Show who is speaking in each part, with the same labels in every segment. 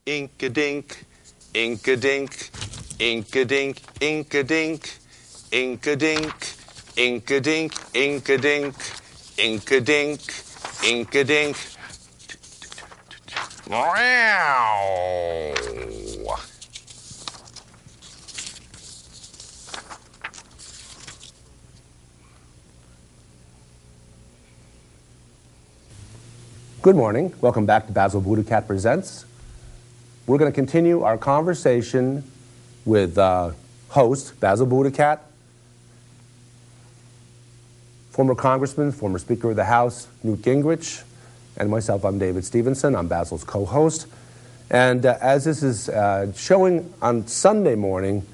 Speaker 1: Ink-a-dink, ink-a-dink, ink-a-dink, ink-a-dink, ink-a-dink, ink-a-dink, ink-a-dink, ink-a-dink, ink-a-dink. Wow.
Speaker 2: Good morning. Welcome back to Basil BuddhaCat Presents. We're going to continue our conversation with host Basil BuddhaCat, former Congressman, former Speaker of the House, Newt Gingrich, and myself, I'm David Stevenson. I'm Basil's co-host. And as this is showing on Sunday morning,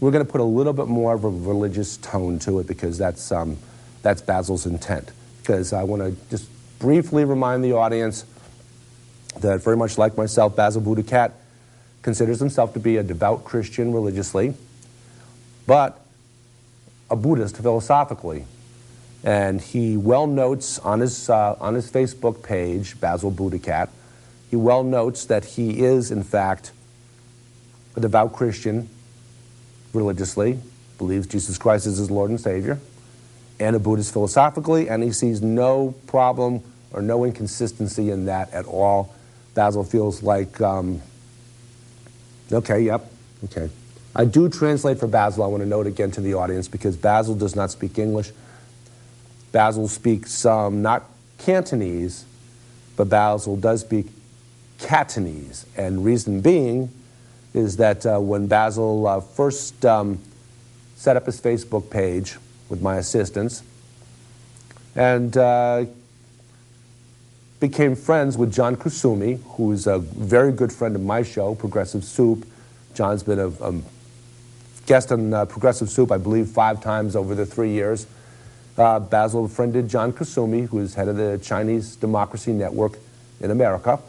Speaker 2: we're going to put a little bit more of a religious tone to it because that's Basil's intent. Because I want to just briefly remind the audience that very much like myself, Basil BuddhaCat considers himself to be a devout Christian religiously, but a Buddhist philosophically. And he well notes on his Facebook page, Basil BuddhaCat, he well notes that he is, in fact, a devout Christian religiously, believes Jesus Christ is his Lord and Savior, and a Buddhist philosophically, and he sees no problem or no inconsistency in that at all. Basil feels like, okay. I do translate for Basil. I want to note again to the audience because Basil does not speak English. Basil speaks not Cantonese, but Basil does speak Catanese. And reason being is that when Basil first set up his Facebook page with my assistance and became friends with John Kusumi, who is a very good friend of my show, Progressive Soup. John's been a guest on Progressive Soup, I believe, 5 times over the 3 years. Basil befriended John Kusumi, who is head of the Chinese Democracy Network in America.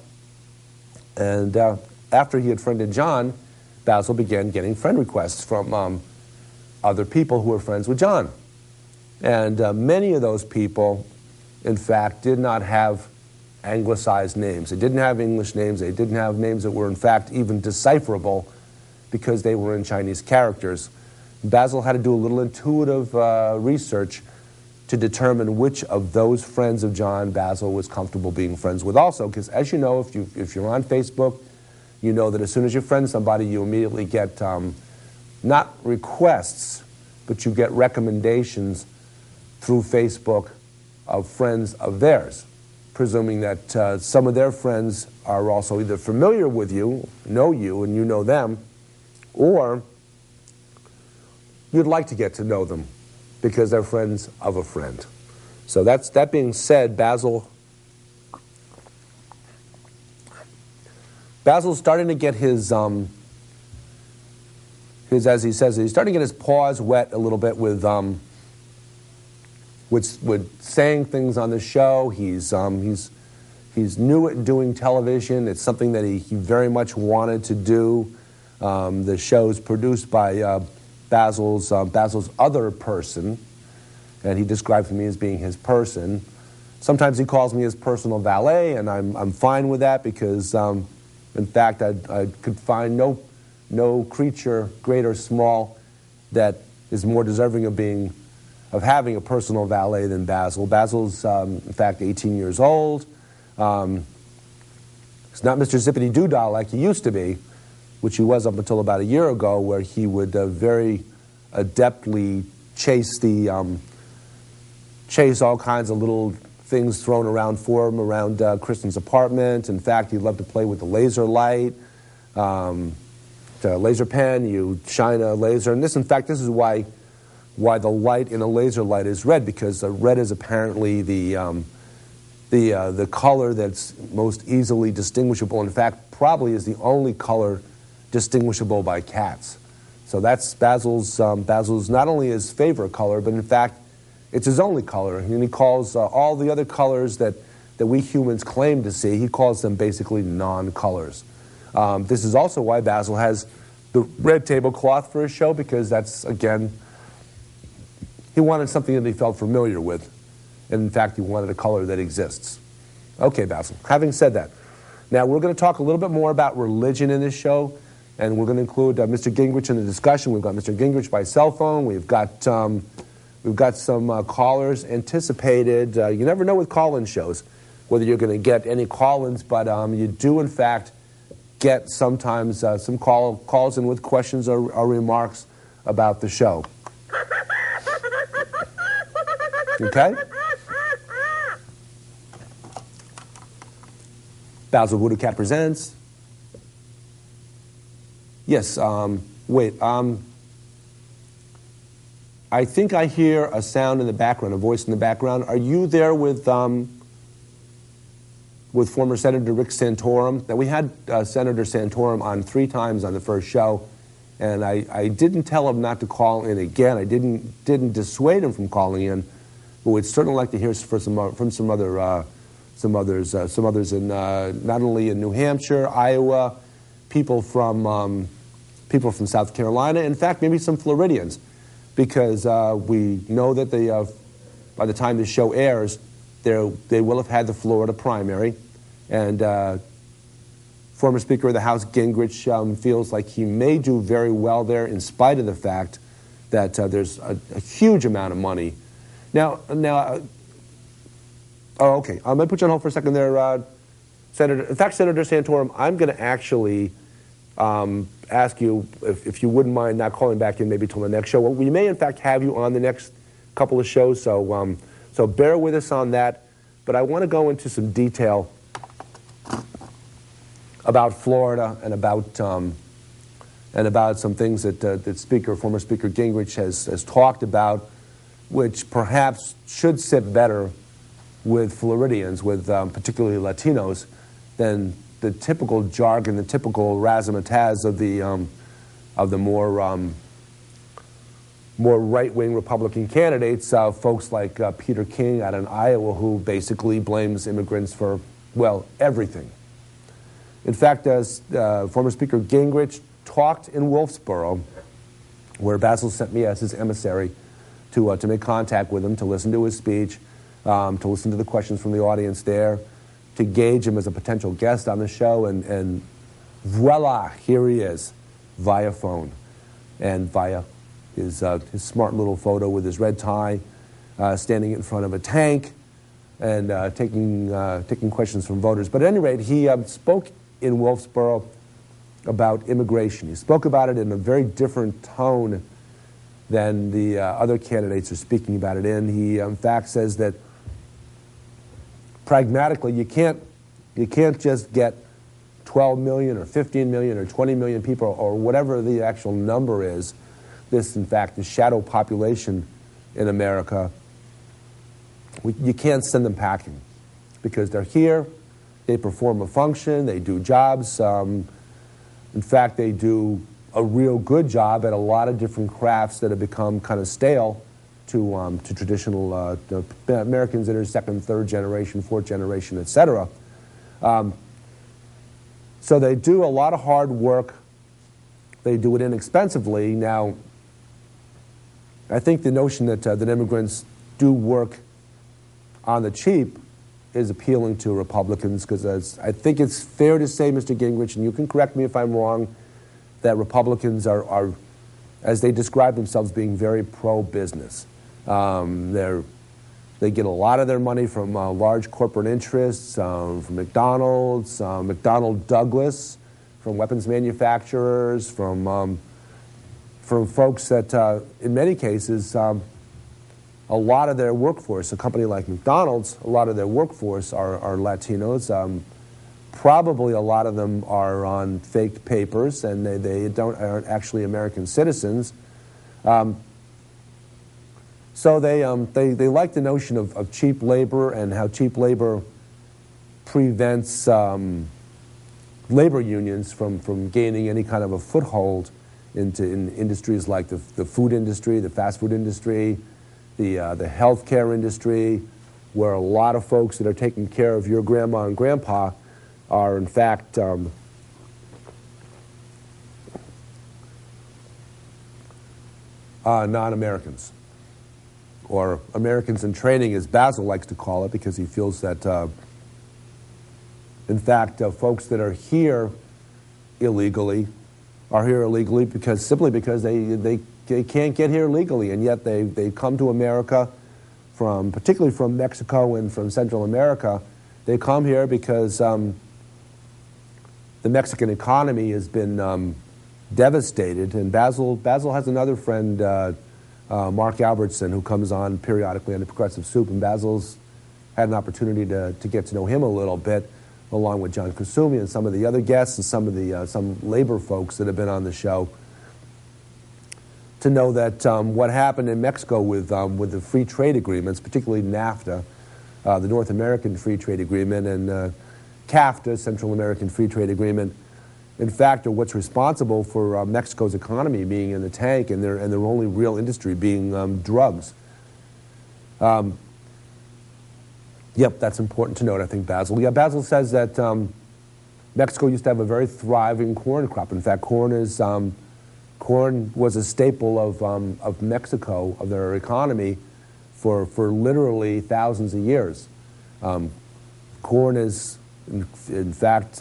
Speaker 2: And after he had friended John, Basil began getting friend requests from other people who were friends with John. And many of those people, in fact, did not have anglicized names. They didn't have English names. They didn't have names that were, in fact, even decipherable because they were in Chinese characters. Basil had to do a little intuitive research to determine which of those friends of John Basil was comfortable being friends with also, because as you know, if you're on Facebook, you know that as soon as you friend somebody, you immediately get not requests, but you get recommendations through Facebook of friends of theirs, presuming that some of their friends are also either familiar with you, know you, and you know them, or you'd like to get to know them because they're friends of a friend. So that being said, Basil's starting to get his, as he says, he's starting to get his paws wet a little bit with saying things on the show. He's new at doing television. It's something that he very much wanted to do. The show's produced by Basil's other person, and he describes me as being his person. Sometimes he calls me his personal valet, and I'm fine with that because, in fact, I could find no creature, great or small, that is more deserving of having a personal valet than Basil. Basil's, in fact, 18 years old. He's not Mr. Zippity-Doo-Dah like he used to be, which he was up until about a year ago, where he would very adeptly chase all kinds of little things thrown around for him around Kristen's apartment. In fact, he loved to play with the laser light, the laser pen. You shine a laser, and this is why the light in a laser light is red, because red is apparently the color that's most easily distinguishable. In fact, probably is the only color distinguishable by cats. So that's Basil's not only his favorite color, but in fact, it's his only color. And he calls all the other colors that we humans claim to see, he calls them basically non-colors. This is also why Basil has the red tablecloth for his show, because that's, again, he wanted something that he felt familiar with. And in fact, he wanted a color that exists. Okay, Basil, having said that, Now, we're going to talk a little bit more about religion in this show, and we're going to include Mr. Gingrich in the discussion. We've got Mr. Gingrich by cell phone. We've got some callers anticipated. You never know with call-in shows whether you're going to get any call-ins, but you do, in fact, get sometimes some calls in with questions or remarks about the show. Okay? Basil BuddhaCat presents. Yes, wait. I think I hear a sound in the background, a voice in the background. Are you there with former Senator Rick Santorum? Now, we had Senator Santorum on 3 times on the first show, and I didn't tell him not to call in again. I didn't dissuade him from calling in, but we'd certainly like to hear from some others in not only in New Hampshire, Iowa, people from South Carolina, in fact, maybe some Floridians, because we know that by the time the show airs, they will have had the Florida primary, and former Speaker of the House Gingrich feels like he may do very well there, in spite of the fact that there's a huge amount of money. Now. Oh, okay. I'm going to put you on hold for a second there, Senator. In fact, Senator Santorum, I'm going to actually ask you if you wouldn't mind not calling back in maybe till the next show. Well, we may, in fact, have you on the next couple of shows, so bear with us on that. But I want to go into some detail about Florida and about some things that former Speaker Gingrich has talked about, which perhaps should sit better with Floridians, with particularly Latinos, than the typical jargon, the typical razzmatazz of the more right-wing Republican candidates, folks like Peter King out in Iowa, who basically blames immigrants for, well, everything. In fact, former Speaker Gingrich talked in Wolfsboro, where Basil sent me as his emissary to make contact with him, to listen to his speech, to listen to the questions from the audience there, to gauge him as a potential guest on the show, and voila, here he is, via phone, and via his smart little photo with his red tie, standing in front of a tank, and taking questions from voters. But at any rate, he spoke in Wolfsboro about immigration. He spoke about it in a very different tone than the other candidates are speaking about it in. He, in fact, says that pragmatically, you can't just get 12 million or 15 million or 20 million people or whatever the actual number is. This, in fact, the shadow population in America. You can't send them packing because they're here, they perform a function, they do jobs. In fact, they do a real good job at a lot of different crafts that have become kind of stale to traditional Americans that are second, third generation, fourth generation, etc. So they do a lot of hard work. They do it inexpensively. Now, I think the notion that immigrants do work on the cheap is appealing to Republicans, because I think it's fair to say, Mr. Gingrich, and you can correct me if I'm wrong, that Republicans are as they describe themselves, being very pro-business. They get a lot of their money from large corporate interests, from McDonald's, McDonnell Douglas, from weapons manufacturers, from folks that, in many cases, a lot of their workforce, a company like McDonald's, a lot of their workforce are Latinos. Probably a lot of them are on faked papers, and they aren't actually American citizens. So they like the notion of cheap labor and how cheap labor prevents labor unions from gaining any kind of a foothold in industries like the food industry, the fast food industry, the healthcare industry, where a lot of folks that are taking care of your grandma and grandpa are in fact non-Americans, or Americans in training, as Basil likes to call it, because he feels that In fact, folks that are here illegally are here illegally simply because they can't get here legally, and yet they come to America particularly from Mexico and from Central America. They come here because the Mexican economy has been devastated, and Basil has another friend, Mark Albertson, who comes on periodically on the Progressive Soup, and Basil's had an opportunity to get to know him a little bit, along with John Kasumi and some of the other guests and some labor folks that have been on the show, to know that what happened in Mexico with the free trade agreements, particularly NAFTA, the North American Free Trade Agreement, and CAFTA, Central American Free Trade Agreement, in fact, are what's responsible for Mexico's economy being in the tank and their only real industry being drugs. Yep, that's important to note, I think, Basil. Yeah, Basil says that Mexico used to have a very thriving corn crop. In fact, corn was a staple of Mexico, of their economy, for literally thousands of years. Corn is, in fact,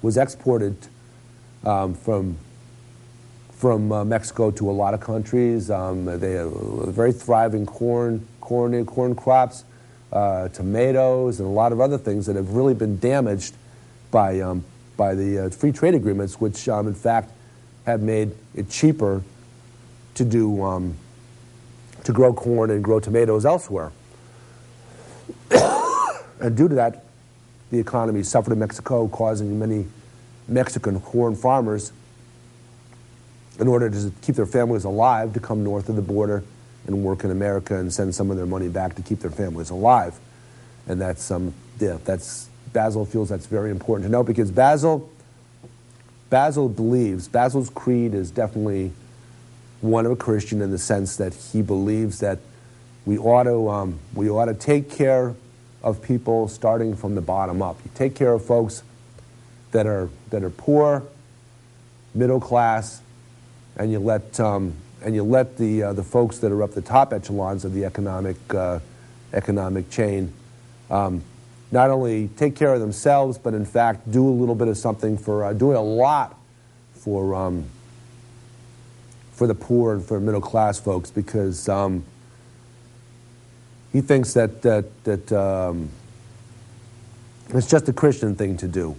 Speaker 2: was exported from Mexico to a lot of countries. They have very thriving corn crops, tomatoes, and a lot of other things that have really been damaged by the free trade agreements, which in fact have made it cheaper to grow corn and grow tomatoes elsewhere. And due to that, the economy suffered in Mexico, causing many Mexican corn farmers, in order to keep their families alive, to come north of the border and work in America and send some of their money back to keep their families alive. And that's Basil feels that's very important to know, because Basil's creed is definitely one of a Christian, in the sense that he believes that we ought to take care of people starting from the bottom up. You take care of folks that are poor, middle class, and you let the folks that are up the top echelons of the economic chain not only take care of themselves, but in fact do a little bit of something doing a lot for the poor and for middle class folks, because he thinks that it's just a Christian thing to do.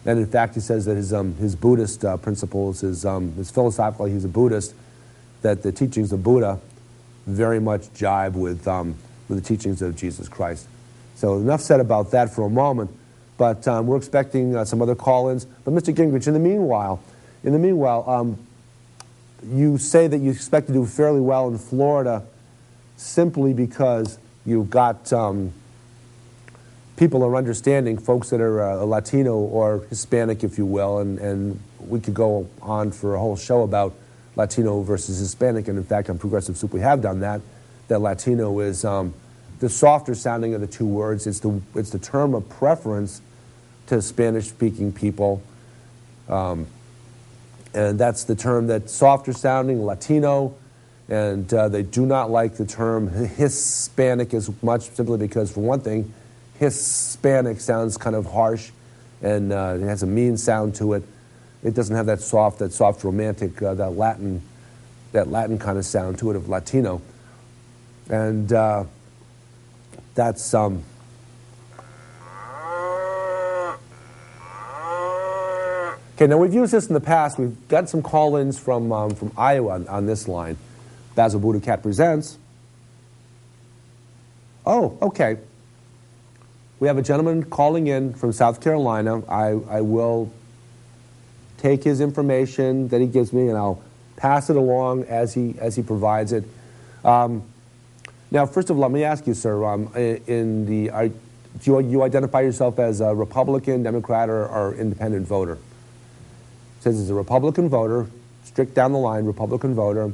Speaker 2: And in fact, he says that his Buddhist principles, his philosophical, he's a Buddhist, that the teachings of Buddha very much jibe with the teachings of Jesus Christ. So enough said about that for a moment, but we're expecting some other call-ins. But Mr. Gingrich, in the meanwhile, you say that you expect to do fairly well in Florida simply because you've got people are understanding, folks that are Latino or Hispanic, if you will, and we could go on for a whole show about Latino versus Hispanic, and in fact on Progressive Soup we have done that Latino is the softer sounding of the two words. It's the term of preference to Spanish-speaking people, and that's the term that's softer sounding, Latino, and they do not like the term Hispanic as much, simply because, for one thing, Hispanic sounds kind of harsh, and it has a mean sound to it. It doesn't have that soft romantic, that Latin kind of sound to it of Latino, and that's Okay, now we've used this in the past. We've got some call-ins from Iowa on this line. Basil BuddhaCat presents. Oh, okay. We have a gentleman calling in from South Carolina. I will take his information that he gives me, and I'll pass it along as he provides it. Now, first of all, let me ask you, sir, do you identify yourself as a Republican, Democrat, or independent voter? It says he's a Republican voter, strict down the line Republican voter.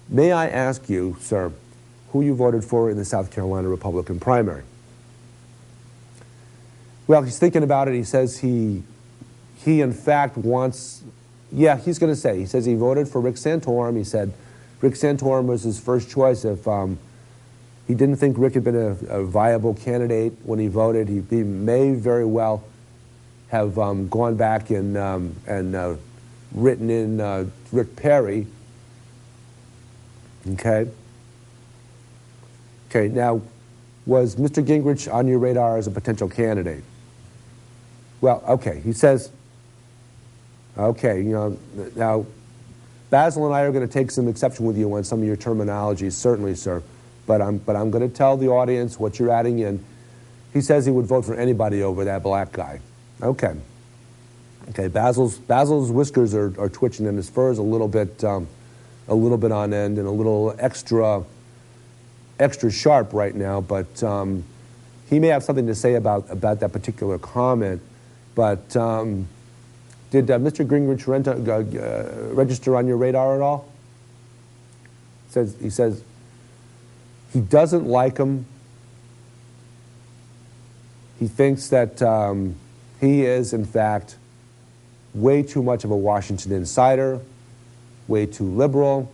Speaker 2: May I ask you, sir, who you voted for in the South Carolina Republican primary? Well, he's thinking about it. He says he in fact wants, yeah, he's going to say, he says he voted for Rick Santorum. He said Rick Santorum was his first choice if He didn't think Rick had been a viable candidate when he voted. He may very well have gone back and written in Rick Perry. Okay. Okay, now, was Mr. Gingrich on your radar as a potential candidate? Well, okay, he says, okay, now, Basil and I are going to take some exception with you on some of your terminology, certainly, sir. But I'm going to tell the audience what you're adding in. He says he would vote for anybody over that black guy. Okay. Okay. Basil's whiskers are twitching and his fur is a little bit on end and a little extra sharp right now. But he may have something to say about that particular comment. But did Mr. Gingrich register on your radar at all? He says. He doesn't like him. He thinks that he is, in fact, way too much of a Washington insider, way too liberal.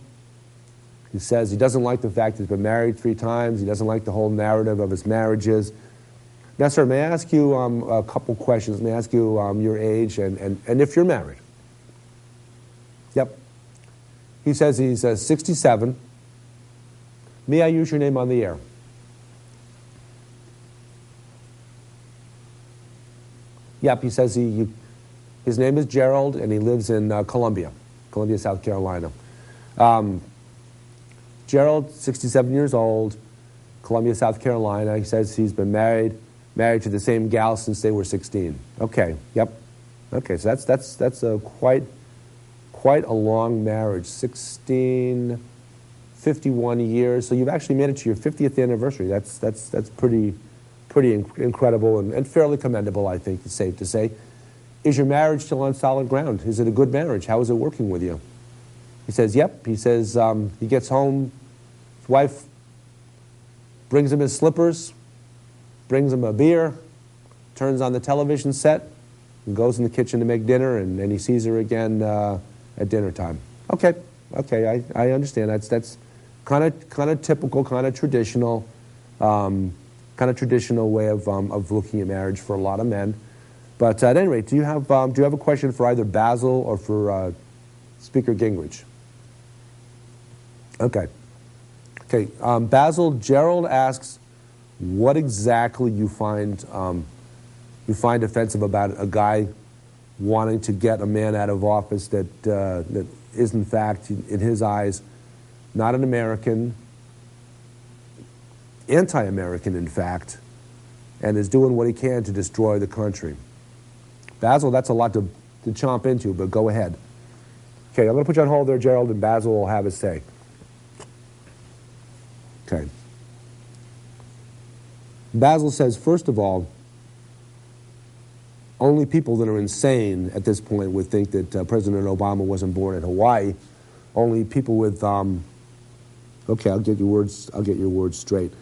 Speaker 2: He says he doesn't like the fact he's been married 3 times. He doesn't like the whole narrative of his marriages. Now, sir, may I ask you a couple questions? May I ask you your age and if you're married? Yep. He says he's 67. May I use your name on the air? Yep, he says his name is Gerald, and he lives in Columbia, South Carolina. Gerald, 67 years old, Columbia, South Carolina. He says he's been married to the same gal since they were 16. Okay, yep. Okay, so that's a quite a long marriage, 51 years. So you've actually made it to your 50th anniversary. That's pretty incredible and fairly commendable, I think, it's safe to say. Is your marriage still on solid ground? Is it a good marriage? How is it working with you? He says, yep. He says he gets home, his wife brings him his slippers, brings him a beer, turns on the television set, and goes in the kitchen to make dinner, and he sees her again at dinner time. Okay, I understand. That's kind of typical, kind of traditional way of looking at marriage for a lot of men. But at any rate, do you have a question for either Basil or for Speaker Gingrich? Okay. Basil, Gerald asks, what exactly you find offensive about a guy wanting to get a man out of office that is, in fact, in his eyes, not an American, anti-American, in fact, and is doing what he can to destroy the country. Basil, that's a lot to chomp into, but go ahead. Okay, I'm going to put you on hold there, Gerald, and Basil will have his say. Okay. Basil says, first of all, only people that are insane at this point would think that President Obama wasn't born in Hawaii. Only people with okay, I'll get your words straight.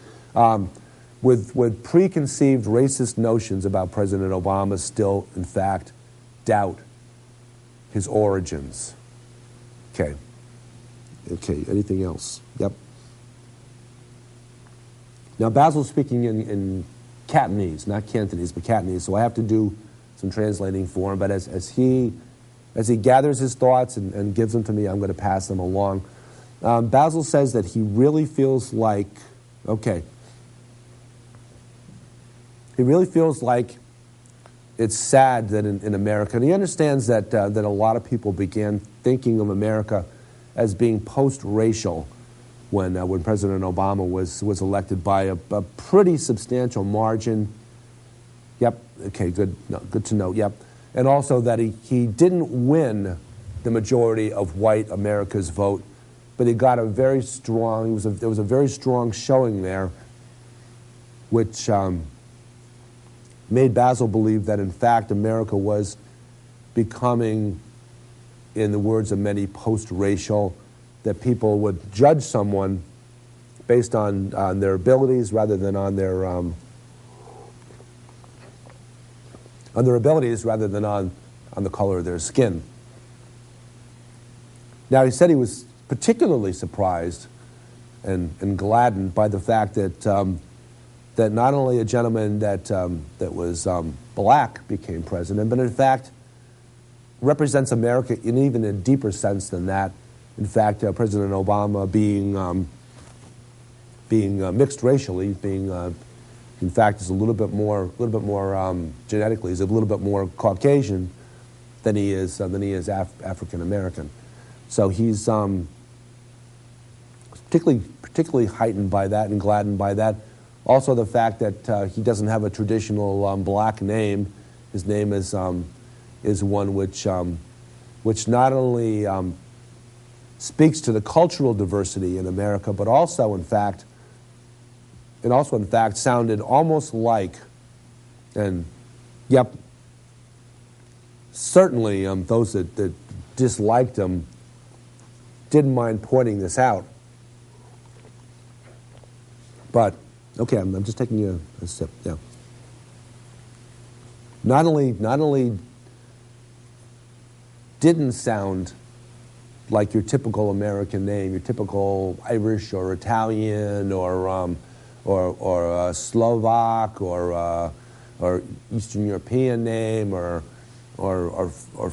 Speaker 2: With preconceived racist notions about President Obama still, in fact, doubt his origins. Okay, anything else? Yep. Now, Basil's speaking in Cantonese, not Cantonese, but Cantonese, so I have to do some translating for him, but as he gathers his thoughts and gives them to me, I'm going to pass them along. Basil says that he really feels like, he really feels like it's sad that in America, and he understands that a lot of people began thinking of America as being post-racial when President Obama was elected by a pretty substantial margin. Yep, okay, good to know, yep. And also that he didn't win the majority of white America's vote, but he got a very strong, there was a very strong showing there, which made Basil believe that, in fact, America was becoming, in the words of many, post-racial, that people would judge someone based on their abilities rather than on their abilities rather than on the color of their skin. Now, he said he was particularly surprised and gladdened by the fact that that not only a gentleman that was black became president, but in fact represents America in even a deeper sense than that. In fact, President Obama being mixed racially, in fact, is a little bit more genetically, he's a little bit more Caucasian than he is African American. So he's particularly heightened by that and gladdened by that. Also, the fact that he doesn't have a traditional black name. His name is one which not only speaks to the cultural diversity in America, but also, in fact, sounded almost like, and yep, certainly those that disliked him didn't mind pointing this out. But okay, I'm just taking a sip. Yeah. Not only didn't sound like your typical American name, your typical Irish or Italian or Slovak or Eastern European name or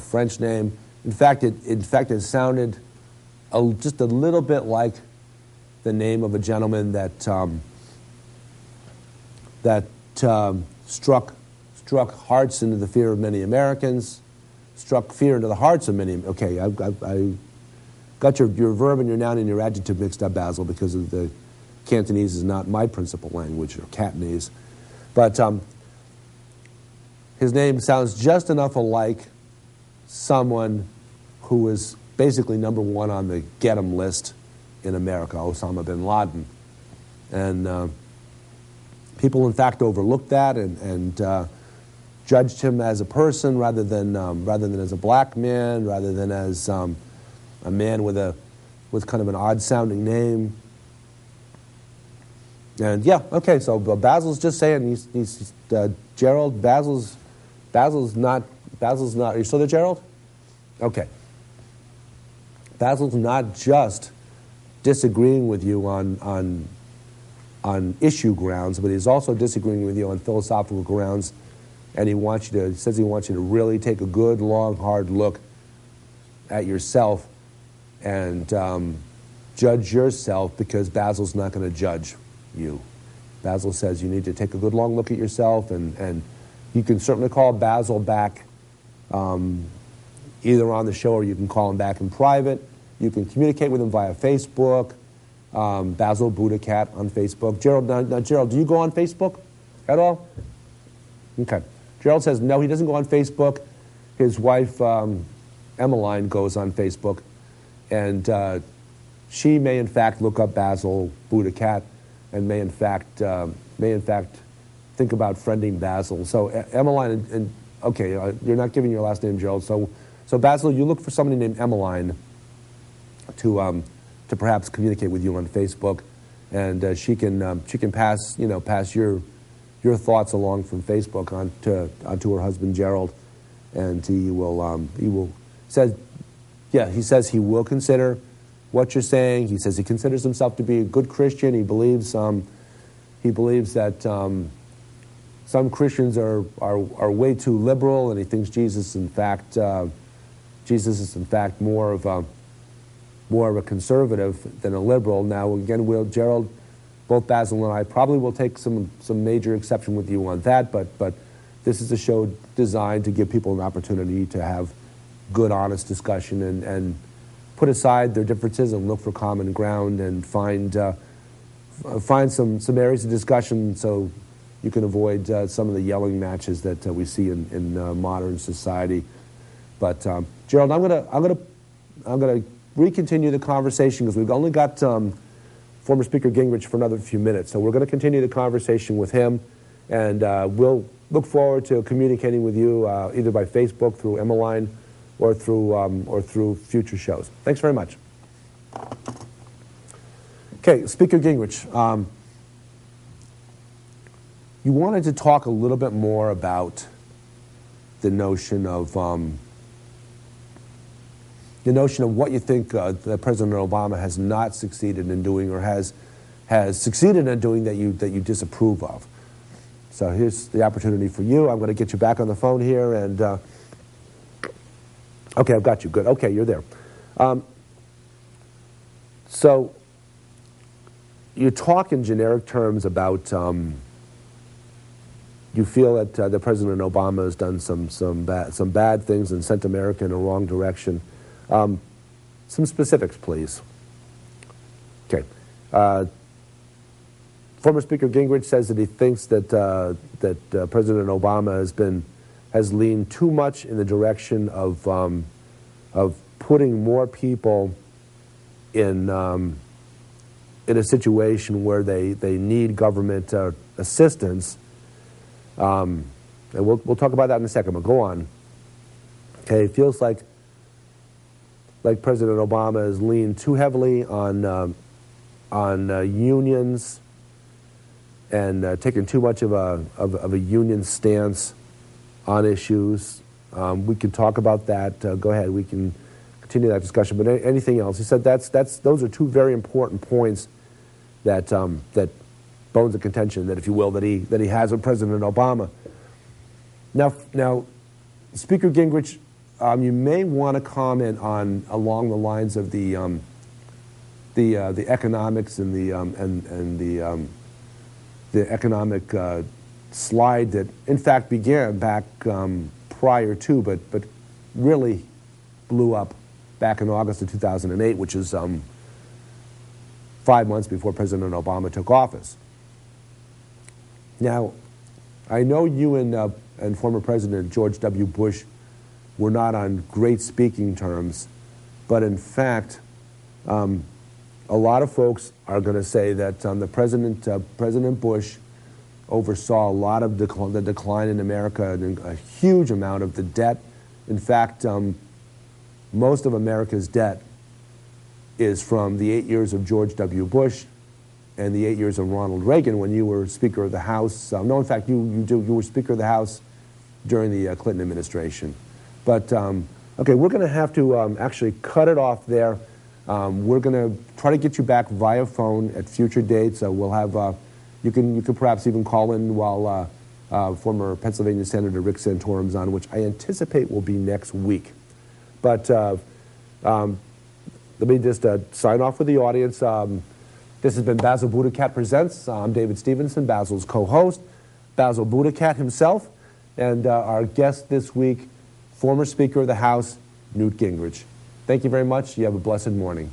Speaker 2: French name. In fact, it sounded just a little bit like the name of a gentleman that struck hearts into the fear of many Americans, struck fear into the hearts of many. Okay, I got your verb and your noun and your adjective mixed up, Basil, because of the Cantonese is not my principal language, or Catanese. But his name sounds just enough alike someone who is basically number one on the get 'em list in America, Osama bin Laden. And people, in fact, overlooked that and judged him as a person rather than as a black man, rather than as a man with kind of an odd-sounding name. And yeah, okay. So Basil's just saying he's Gerald. Basil's not. Are you still there, Gerald? Okay. Basil's not just disagreeing with you on issue grounds, but he's also disagreeing with you on philosophical grounds, and he says he wants you to really take a good, long, hard look at yourself and judge yourself, because Basil's not going to judge you. Basil says you need to take a good, long look at yourself, and you can certainly call Basil back either on the show, or you can call him back in private. You can communicate with him via Facebook. Basil BuddhaCat on Facebook. Gerald, now, Gerald, do you go on Facebook at all? Okay. Gerald says no, he doesn't go on Facebook. His wife, Emmeline, goes on Facebook, and she may in fact look up Basil BuddhaCat and may in fact think about friending Basil. So Emmeline, and okay, you're not giving your last name, Gerald. So Basil, you look for somebody named Emmeline to perhaps communicate with you on Facebook, and she can pass your thoughts along from Facebook onto her husband Gerald, and he says he will consider what you're saying. He says he considers himself to be a good Christian. He believes that some Christians are way too liberal, and he thinks Jesus is in fact more of a conservative than a liberal. Now, again, Gerald, both Basil and I probably will take some major exception with you on that, but this is a show designed to give people an opportunity to have good, honest discussion and put aside their differences and look for common ground and find some areas of discussion so you can avoid some of the yelling matches that we see in modern society. But Gerald, I'm gonna recontinue the conversation, because we've only got former Speaker Gingrich for another few minutes. So we're going to continue the conversation with him, and we'll look forward to communicating with you either by Facebook, through Emmeline, or through future shows. Thanks very much. Okay, Speaker Gingrich, you wanted to talk a little bit more about the notion of what you think that President Obama has not succeeded in doing, or has has succeeded in doing that you disapprove of. So here's the opportunity for you. I'm going to get you back on the phone here, and okay, I've got you. Good. Okay, you're there. So you talk in generic terms about you feel that President Obama has done some bad things and sent America in the wrong direction. Some specifics, please. Okay. Former Speaker Gingrich says that he thinks that President Obama has leaned too much in the direction of putting more people in a situation where they need government assistance. And we'll talk about that in a second, but go on. Okay, it feels like President Obama has leaned too heavily on unions and taken too much of a union stance on issues. We can talk about that. Go ahead, we can continue that discussion. But anything else? He said those are two very important points that bones of contention, that if you will, that he has with President Obama. Now, Speaker Gingrich, you may want to comment on along the lines of the economics and the economic slide that in fact began back prior to, but really blew up back in August of 2008, which is 5 months before President Obama took office. Now, I know you and former President George W. Bush were not on great speaking terms, but in fact, a lot of folks are going to say that President Bush oversaw a lot of the decline in America and a huge amount of the debt. In fact, most of America's debt is from the 8 years of George W. Bush and the 8 years of Ronald Reagan when you were Speaker of the House. No, in fact, you were Speaker of the House during the Clinton administration. But, okay, we're going to have to actually cut it off there. We're going to try to get you back via phone at future dates. We'll have, you can perhaps even call in while former Pennsylvania Senator Rick Santorum's on, which I anticipate will be next week. But let me just sign off with the audience. This has been Basil BuddhaCat Presents. I'm David Stevenson, Basil's co-host, Basil BuddhaCat himself, and our guest this week, former Speaker of the House, Newt Gingrich. Thank you very much. You have a blessed morning.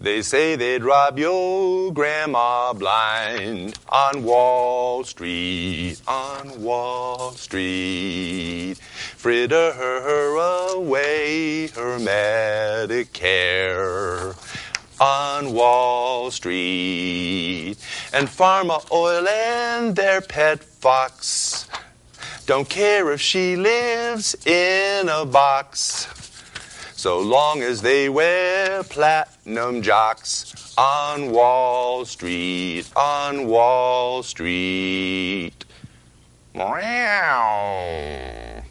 Speaker 1: They say they'd rob your grandma blind on Wall Street, on Wall Street. Fritter her away her Medicare on Wall Street. And Pharma Oil and their pet fox don't care if she lives in a box, so long as they wear platinum jocks on Wall Street, on Wall Street. Meow.